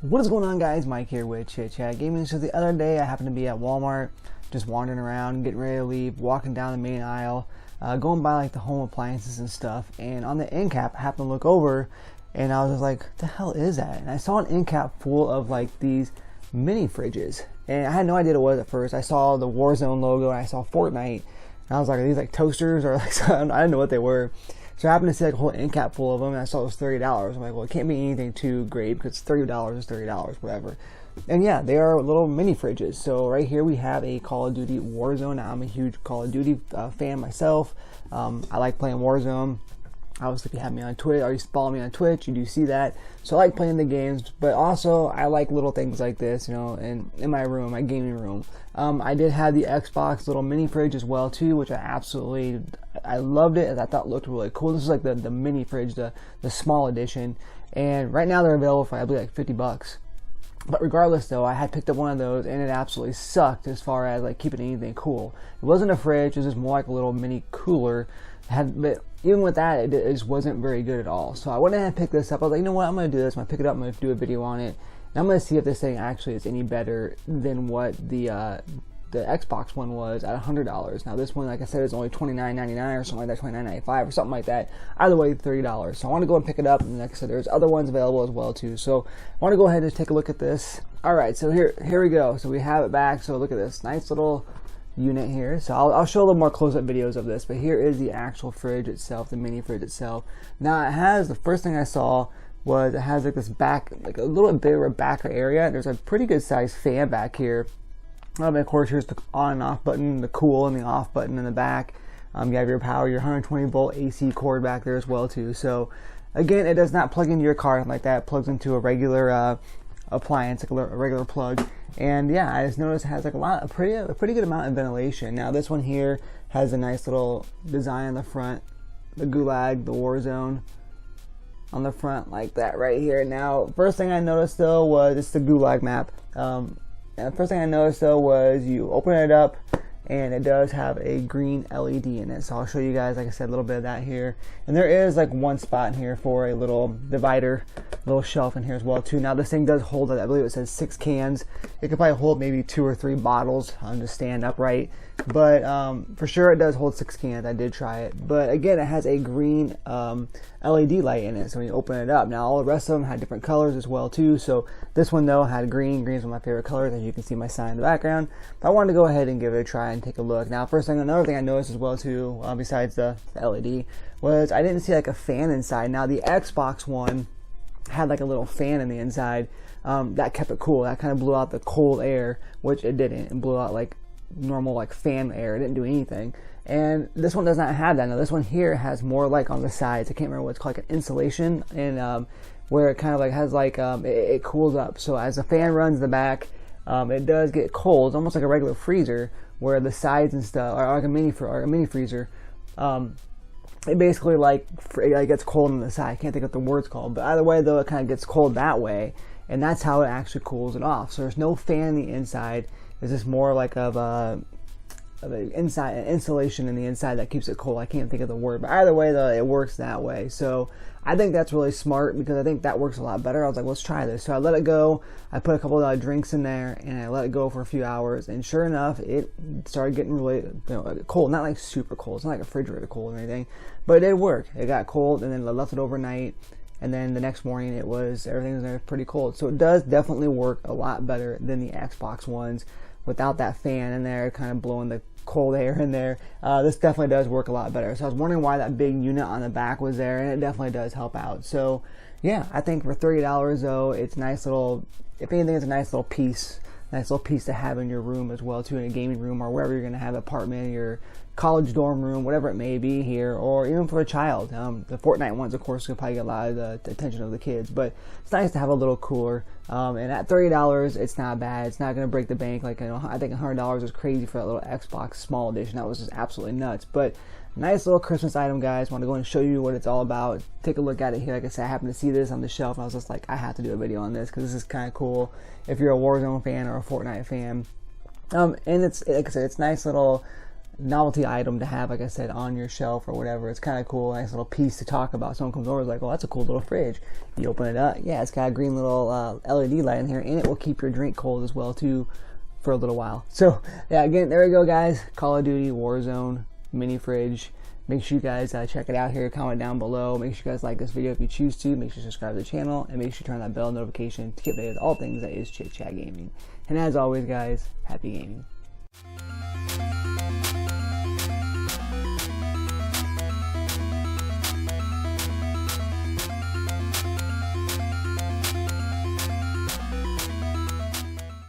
What is going on, guys? Mike here with Chit Chat Gaming. So the other day I happened to be at Walmart, just wandering around, getting ready to leave, walking down the main aisle, going by like the home appliances and stuff, and on the end cap I happened to look over and I was just like, what the hell is that? And I saw an end cap full of like these mini fridges, and I had no idea what it was at first. I saw the Warzone logo and I saw Fortnite, and I was like, are these like toasters or like something? I didn't know what they were. So I happened to see like a whole end cap full of them, and I saw it was $30. I'm like, well, it can't be anything too great because $30 is $30, whatever. And yeah, they are little mini fridges. So right here we have a Call of Duty Warzone. Now, I'm a huge Call of Duty fan myself. I like playing Warzone. Obviously, if you have me on Twitch or you follow me on Twitch, you do see that. So I like playing the games, but also I like little things like this, you know, in my room, my gaming room. I did have the Xbox little mini fridge as well too, which I loved it, as I thought it looked really cool. This is like the mini fridge, the small edition, and right now they're available for I believe like $50. But regardless though, I had picked up one of those and it absolutely sucked as far as like keeping anything cool. It wasn't a fridge, it was just more like a little mini cooler. But even with that, it just wasn't very good at all. So I went ahead and picked this up. I was like, you know what, I'm going to do this. I'm going to pick it up, I'm going to do a video on it. And I'm going to see if this thing actually is any better than what the Xbox one was at $100. Now this one, like I said, is only $29.99 or something like that, $29.95 or something like that. Either way, $30. So I want to go and pick it up. And like I said, there's other ones available as well too. So I want to go ahead and take a look at this. All right, so here we go. So we have it back. So look at this nice little unit here. So I'll show a little more close-up videos of this, but here is the actual fridge itself, the mini fridge itself. Now it has, the first thing I saw was it has like this back, like a little bit bigger backer area. There's a pretty good sized fan back here. And of course here's the on and off button, the cool and the off button in the back. You have your power, your 120 volt AC cord back there as well too. So again, it does not plug into your car like that. It plugs into a regular appliance, like a regular plug. And yeah, I just noticed it has like a pretty good amount of ventilation. Now this one here has a nice little design on the front, the Gulag, the Warzone on the front like that right here. Now first thing I noticed though was it's the Gulag map. And the first thing I noticed though was you open it up and it does have a green LED in it. So I'll show you guys, like I said, a little bit of that here. And there is like one spot in here for a little divider, little shelf in here as well too. Now this thing does hold, I believe it says 6 cans. It could probably hold maybe 2 or 3 bottles to stand upright. But for sure it does hold 6 cans. I did try it. But again, it has a green LED light in it. So when you open it up, now all the rest of them had different colors as well too. So this one though had green. Green is one of my favorite colors, as you can see my sign in the background. But I wanted to go ahead and give it a try and take a look. Now another thing I noticed as well too, besides the LED, was I didn't see like a fan inside. Now the Xbox one had like a little fan in the inside that kept it cool. That kind of blew out the cold air, which it didn't. It blew out like normal like fan air. It didn't do anything. And this one does not have that. Now this one here has more like on the sides. I can't remember what it's called, like an insulation, and where it kind of like has like it cools up. So as the fan runs in the back, it does get cold. It's almost like a regular freezer, where the sides and stuff are like a mini freezer. It basically it gets cold on the side. I can't think of what the word's called, but either way though, it kind of gets cold that way, and that's how it actually cools it off. So there's no fan in the inside. It's just more like of an insulation in the inside that keeps it cold. I can't think of the word, but either way though, it works that way. So I think that's really smart, because I think that works a lot better. I was like, let's try this. So I let it go. I put a couple of drinks in there and I let it go for a few hours, and sure enough, it started getting really cold. Not like super cold. It's not like refrigerator cold or anything, but it did work. It got cold, and then I left it overnight, and then the next morning everything was there pretty cold. So it does definitely work a lot better than the Xbox ones without that fan in there kind of blowing the cold air in there. This definitely does work a lot better. So I was wondering why that big unit on the back was there, and it definitely does help out. So yeah, I think for $30 though, it's nice little, if anything, it's a nice little piece to have in your room as well too, in a gaming room or wherever you're going to have an apartment, your college dorm room, whatever it may be here, or even for a child. The Fortnite ones, of course, could probably get a lot of the attention of the kids, but it's nice to have a little cooler. And at $30, it's not bad. It's not going to break the bank. Like, I think $100 is crazy for that little Xbox small edition. That was just absolutely nuts. But nice little Christmas item, guys. Want to go and show you what it's all about. Take a look at it here. Like I said, I happened to see this on the shelf, and I was just like, I have to do a video on this because this is kind of cool if you're a Warzone fan or a Fortnite fan. And it's, like I said, it's nice little, novelty item to have, like I said, on your shelf or whatever. It's kind of cool, nice little piece to talk about. Someone comes over, is like, oh, that's a cool little fridge. You open it up, yeah, it's got a green little LED light in here, and it will keep your drink cold as well too for a little while. So yeah, again, there we go, guys. Call of Duty Warzone mini fridge. Make sure you guys check it out here. Comment down below. Make sure you guys like this video if you choose to. Make sure you subscribe to the channel, and make sure you turn on that bell notification to keep updated with all things that is Chit Chat Gaming. And as always, guys, happy gaming.